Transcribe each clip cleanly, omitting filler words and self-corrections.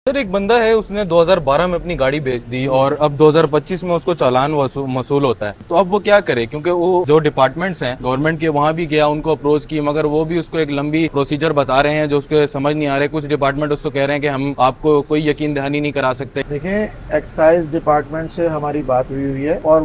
سر ایک بندہ ہے، اس نے 2012 میں اپنی گاڑی بیچ دی اور اب 2025 میں اس کو چالان موصول ہوتا ہے، تو اب وہ کیا کرے؟ کیونکہ وہ جو ڈپارٹمنٹس ہیں گورنمنٹ کے وہاں بھی گیا، ان کو اپروچ کی، مگر وہ بھی اس کو ایک لمبی پروسیجر بتا رہے ہیں جو اس کو سمجھ نہیں آ رہے۔ کچھ ڈپارٹمنٹ اس کو کہہ رہے ہیں کہ ہم آپ کو کوئی یقین دہانی نہیں کرا سکتے۔ دیکھیں، ایکسائز ڈپارٹمنٹ سے ہماری بات ہوئی ہے اور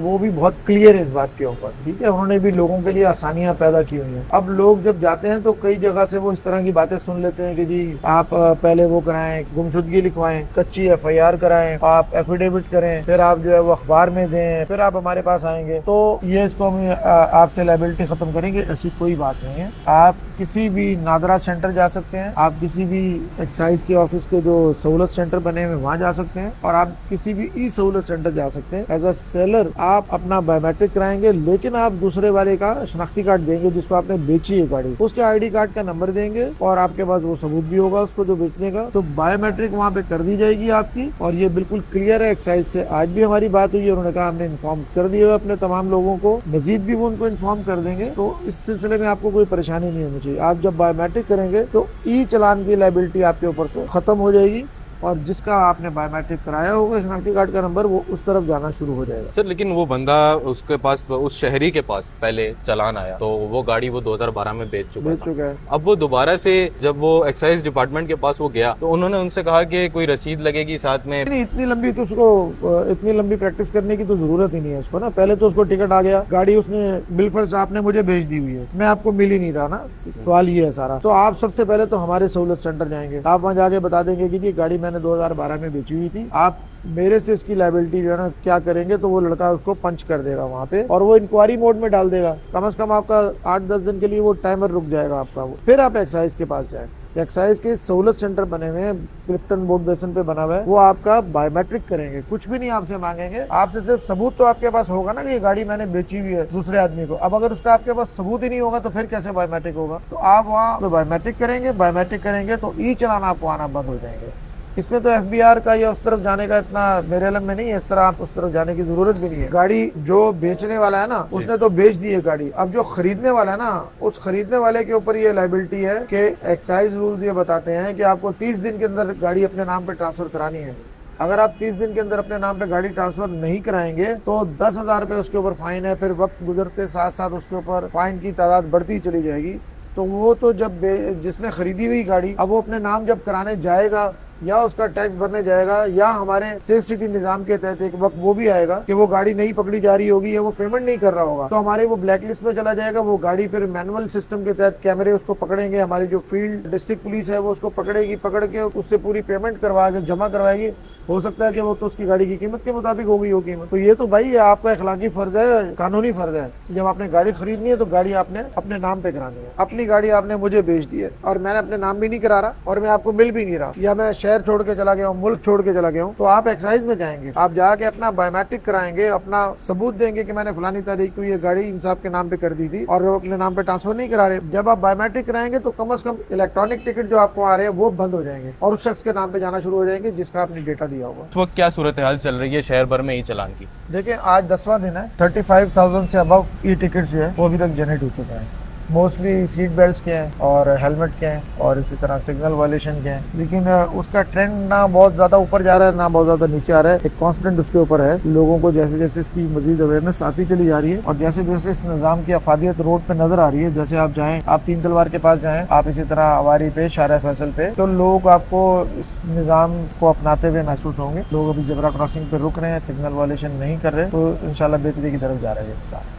وہ بھی بہت کلیئر ہے اس بات کے اوپر، ٹھیک ہے، انہوں نے بھی لوگوں کے لیے آسانیاں پیدا کی ہوئی ہیں۔ اب لوگ جب جاتے ہیں تو کئی جگہ سے وہ اس طرح کی باتیں سن لیتے ہیں کہ جی آپ پہلے وہ کرائیں، گمشدگی لکھوائیں، کچی ایف آئی آر کرائیں، آپ ایفیڈیوٹ کریں، پھر آپ جو ہے وہ اخبار میں دیں، پھر آپ ہمارے پاس آئیں گے تو یہ اس کو ہم آپ سے لائبلٹی ختم کریں گے۔ ایسی کوئی بات نہیں ہے۔ آپ کسی بھی نادرا سینٹر جا سکتے ہیں، آپ کسی بھی ایکسائز کے آفس کے جو سہولت سینٹر بنے ہوئے وہاں جا سکتے ہیں، اور آپ کسی بھی ای سہولت سینٹر جا سکتے ہیں۔ ایز اے سیلر آپ اپنا بایو میٹرک کرائیں گے، لیکن آپ دوسرے والے کا شناختی کارڈ دیں گے جس کو آپ نے بیچی ہے گاڑی، اس کے آئی ڈی کارڈ کا نمبر دیں گے اور آپ کے پاس وہ ثبوت بھی ہوگا اس کو جو بیچنے کا، تو بایو میٹرک وہاں پہ کر دی جائے گی آپ کی۔ اور یہ بالکل کلیئر ہے، ایکسائز سے آج بھی ہماری بات ہوئی ہے، انہوں نے کہا ہم نے انفارم کر دیا اپنے تمام لوگوں کو، مزید بھی وہ ان کو انفارم کر دیں گے، تو اس سلسلے میں آپ کو کوئی پریشانی نہیں ہونی چاہیے۔ آپ جب بایو میٹرک کریں گے تو ای چلان کی لائبلٹی آپ کے اوپر سے ختم ہو جائے گی، اور جس کا آپ نے بایو میٹرک کرایا ہوگا شناختی کارڈ کا نمبر، وہ اس طرف جانا شروع ہو جائے گا۔ سر لیکن وہ بندہ اس کے پاس، اس شہری کے پاس پہلے چلان آیا تو وہ گاڑی وہ 2012 میں بیچ چکا ہے۔ اب وہ دوبارہ سے جب وہ ایکسائز ڈپارٹمنٹ کے پاس وہ گیا تو انہوں نے ان سے کہا کہ کوئی رسید لگے گی ساتھ میں۔ اتنی لمبی پریکٹس کرنے کی تو ضرورت ہی نہیں ہے اس کو نا۔ پہلے تو اس کو ٹکٹ آ گیا، گاڑی اس نے بالفرض آپ نے مجھے بھیج دی ہوئی ہے، میں آپ کو مل ہی نہیں رہا نا، سوال یہ ہے سارا۔ تو آپ سب سے پہلے تو ہمارے سہولت سینٹر جائیں گے، آپ وہاں جا کے بتا دیں گے کہ گاڑی میں نے 2012 میں بیچی ہوئی تھی، آپ میرے سے اس کی لائبلٹی جو ہے نا کیا کریں گے، تو وہ لڑکا اس کو پنچ کر دے گا وہاں پہ، اور وہ انکوائری موڈ میں ڈال دے گا۔ کم از کم آپ کا 8-10 دن کے لیے وہ ٹائمر رک جائے گا آپ کا، پھر آپ ایکسائز کے پاس جائیں۔ ایکسائز کے سہولت سینٹر بنے ہوئے ہیں، کلفٹن بورڈ بیسن پہ بنا ہوا ہے، وہ آپ کا بایو میٹرک کریں گے، کچھ بھی نہیں آپ سے مانگیں گے، آپ سے صرف ثبوت تو آپ کے پاس ہوگا نا کہ یہ گاڑی میں نے بیچی ہوئی ہے دوسرے آدمی کو۔ اب اگر اس کا آپ کے پاس ثبوت ہی نہیں ہوگا تو پھر کیسے بایو میٹرک ہوگا؟ تو آپ وہاں بایو میٹرک کریں گے، بایو میٹرک کریں گے تو ای چلان آپ کو آنا بند ہو جائیں گے۔ اس میں تو ایف بی آر کا یا اس طرف جانے کا اتنا میرے علم میں نہیں ہے، اس طرح آپ اس طرف جانے کی ضرورت بھی نہیں ہے۔ گاڑی جو بیچنے والا ہے نا اس نے تو بیچ دی ہے گاڑی، اب جو خریدنے والا ہے نا اس خریدنے والے کے اوپر یہ لائبلٹی ہے کہ ایکسائز رولز یہ بتاتے ہیں کہ آپ کو 30 دن کے اندر گاڑی اپنے نام پہ ٹرانسفر کرانی ہے۔ اگر آپ 30 دن کے اندر اپنے نام پہ گاڑی ٹرانسفر نہیں کرائیں گے تو 10,000 روپے اس کے اوپر فائن ہے، پھر وقت گزرتے ساتھ ساتھ اس کے اوپر فائن کی تعداد بڑھتی چلی جائے گی۔ تو وہ تو جب جس نے خریدی ہوئی گاڑی اب وہ اپنے نام جب کرانے جائے گا یا اس کا ٹیکس بھرنے جائے گا، یا ہمارے سیف سٹی نظام کے تحت ایک وقت وہ بھی آئے گا کہ وہ گاڑی نہیں پکڑی جا رہی ہوگی یا وہ پیمنٹ نہیں کر رہا ہوگا، تو ہمارے وہ بلیک لسٹ میں چلا جائے گا۔ وہ گاڑی پھر مینول سسٹم کے تحت کیمرے اس کو پکڑیں گے، ہماری جو فیلڈ ڈسٹرکٹ پولیس ہے وہ اس کو پکڑے گی، پکڑ کے اس سے پوری پیمنٹ کروا کے جمع کروائے گی۔ ہو سکتا ہے کہ وہ تو اس کی گاڑی کی قیمت کے مطابق ہوگی وہ قیمت۔ تو یہ تو بھائی آپ کا اخلاقی فرض ہے، قانونی فرض ہے، جب آپ نے گاڑی خریدنی ہے تو گاڑی آپ نے اپنے نام پہ کرانی ہے۔ اپنی گاڑی آپ نے مجھے بیچ دی ہے اور میں نے اپنے نام بھی نہیں کرا رہا اور میں آپ کو مل بھی نہیں رہا، یا میں شہر چھوڑ کے چلا گیا ہوں، ملک چھوڑ کے چلا گیا ہوں، تو آپ ایکسائز میں جائیں گے، آپ جا کے اپنا بایو میٹرک کرائیں گے، اپنا ثبوت دیں گے کہ میں نے فلانی تاریخ کو یہ گاڑی انصاف کے نام پہ کر دی تھی اور وہ اپنے نام پہ ٹرانسفر نہیں کرا رہے۔ جب آپ بایو میٹرک کرائیں گے تو کم از کم الیکٹرانک ٹکٹ جو آپ کو آ رہے ہیں وہ بند ہو جائیں گے اور اس شخص کے نام پہ جانا شروع ہو جائیں گے جس کا آپ نے ڈیٹا دیا ہوگا۔ اس وقت کیا صورتحال چل رہی ہے شہر بھر میں ای چلان کی؟ دیکھیں آج 10واں دن ہے، 35,000 سے ابو ای ٹکٹ جو ہے وہ ابھی تک جنریٹ ہو چکا ہے۔ موسٹلی سیٹ بیلٹس کے ہیں اور ہیلمٹ کے ہیں اور اسی طرح سگنل وائلیشن کے ہیں، لیکن اس کا ٹرینڈ نہ بہت زیادہ اوپر جا رہا ہے نہ بہت زیادہ نیچے آ رہا ہے، ایک کانسٹنٹ اس کے اوپر ہے۔ لوگوں کو جیسے جیسے اس کی مزید اویئرنیس آتی چلی جا رہی ہے اور جیسے جیسے اس نظام کی افادیت روڈ پہ نظر آ رہی ہے، جیسے آپ جائیں، آپ تین تلوار کے پاس جائیں، آپ اسی طرح اواری پہ، شارع فیصل پہ، تو لوگ آپ کو اس نظام کو اپناتے ہوئے محسوس ہوں گے۔ لوگ ابھی زیبرا کراسنگ پہ رک رہے ہیں، سگنل وائلیشن نہیں کر رہے، تو انشاءاللہ بہتری کی طرف جا رہے ہیں۔